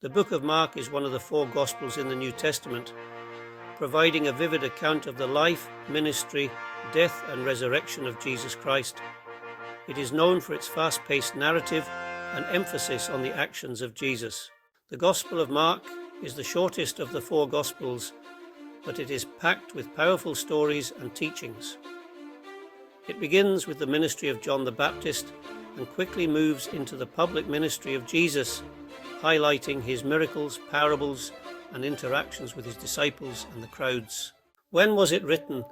The book of Mark is one of the 4 Gospels in the New Testament, providing a vivid account of the life, ministry, death and resurrection of Jesus Christ. It is known for its fast-paced narrative and emphasis on the actions of Jesus. The Gospel of Mark is the shortest of the 4 Gospels, but it is packed with powerful stories and teachings. It begins with the ministry of John the Baptist and quickly moves into the public ministry of Jesus, highlighting his miracles, parables, and interactions with his disciples and the crowds. When was it written?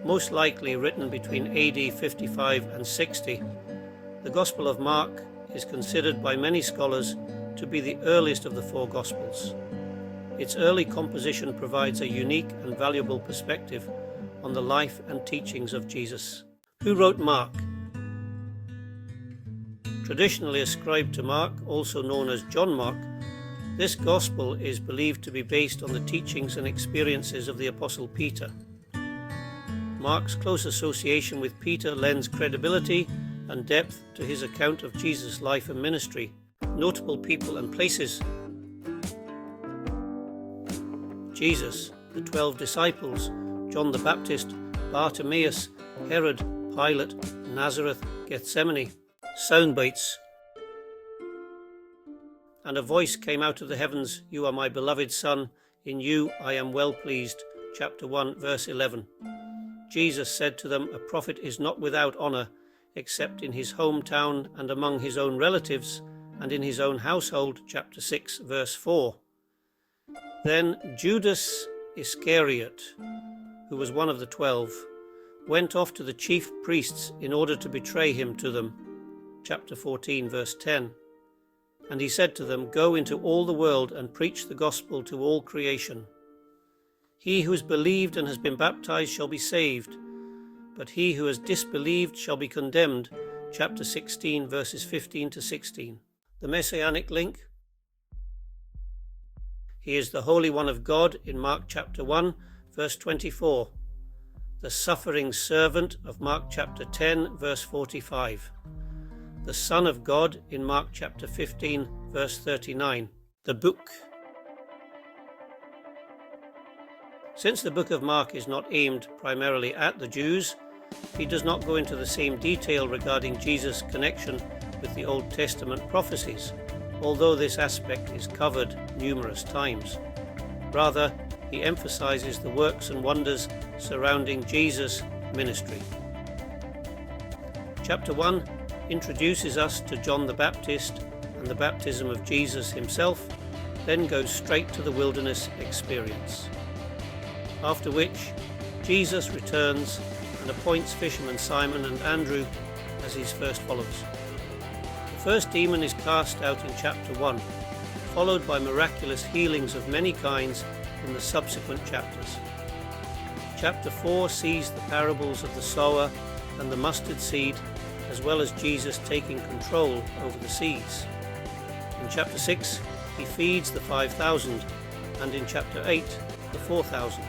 Most likely written between AD 55 and 60. The Gospel of Mark is considered by many scholars to be the earliest of the 4 Gospels. Its early composition provides a unique and valuable perspective on the life and teachings of Jesus. Who wrote Mark? Traditionally ascribed to Mark, also known as John Mark, this Gospel is believed to be based on the teachings and experiences of the Apostle Peter. Mark's close association with Peter lends credibility and depth to his account of Jesus' life and ministry. Notable people and places: Jesus, the 12 disciples, John the Baptist, Bartimaeus, Herod, Pilate, Nazareth, Gethsemane. Soundbites: and a voice came out of the heavens, "You are my beloved Son, in you I am well pleased." Chapter 1, verse 11. Jesus said to them, "A prophet is not without honor, except in his hometown and among his own relatives and in his own household." Chapter 6, verse 4. Then Judas Iscariot, who was one of the 12, went off to the chief priests in order to betray him to them. Chapter 14, verse 10. And he said to them, "Go into all the world and preach the gospel to all creation. He who has believed and has been baptized shall be saved, but he who has disbelieved shall be condemned." Chapter 16, verses 15 to 16. The Messianic link: he is the Holy One of God in Mark chapter 1, verse 24. The suffering servant of Mark chapter 10, verse 45. The Son of God in Mark chapter 15, verse 39. The book. Since the book of Mark is not aimed primarily at the Jews, he does not go into the same detail regarding Jesus' connection with the Old Testament prophecies, although this aspect is covered numerous times. Rather, he emphasizes the works and wonders surrounding Jesus' ministry. Chapter 1 introduces us to John the Baptist and the baptism of Jesus himself, then goes straight to the wilderness experience. After which, Jesus returns and appoints fishermen Simon and Andrew as his first followers. The first demon is cast out in chapter 1, followed by miraculous healings of many kinds in the subsequent chapters. Chapter 4 sees the parables of the sower and the mustard seed, as well as Jesus taking control over the seeds. In chapter 6, he feeds the 5,000, and in chapter 8, the 4,000.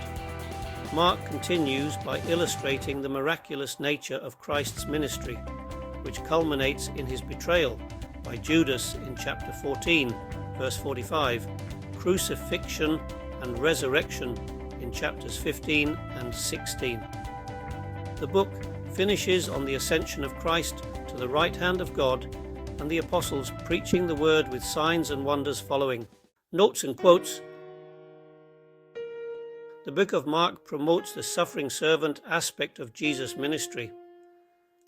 Mark continues by illustrating the miraculous nature of Christ's ministry, which culminates in his betrayal by Judas in chapter 14, verse 45, crucifixion and resurrection in chapters 15 and 16. The book finishes on the ascension of Christ to the right hand of God and the apostles preaching the word with signs and wonders following. Notes and quotes: the book of Mark promotes the suffering servant aspect of Jesus' ministry,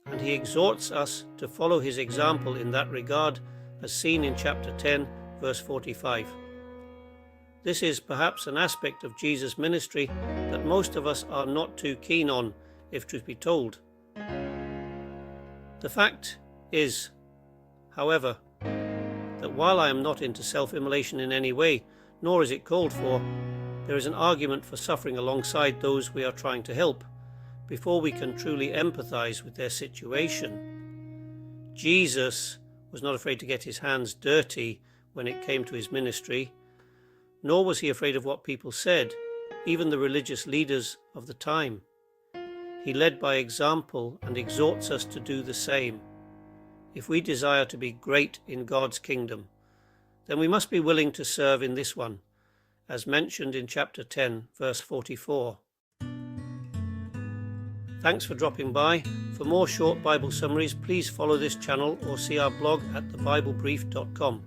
and he exhorts us to follow his example in that regard, as seen in chapter 10, verse 45. This is perhaps an aspect of Jesus' ministry that most of us are not too keen on, if truth be told. The fact is, however, that while I am not into self-immolation in any way, nor is it called for, there is an argument for suffering alongside those we are trying to help, before we can truly empathize with their situation. Jesus was not afraid to get his hands dirty when it came to his ministry, nor was he afraid of what people said, even the religious leaders of the time. He led by example and exhorts us to do the same. If we desire to be great in God's kingdom, then we must be willing to serve in this one, as mentioned in chapter 10, verse 44. Thanks for dropping by. For more short Bible summaries, please follow this channel or see our blog at thebiblebrief.com.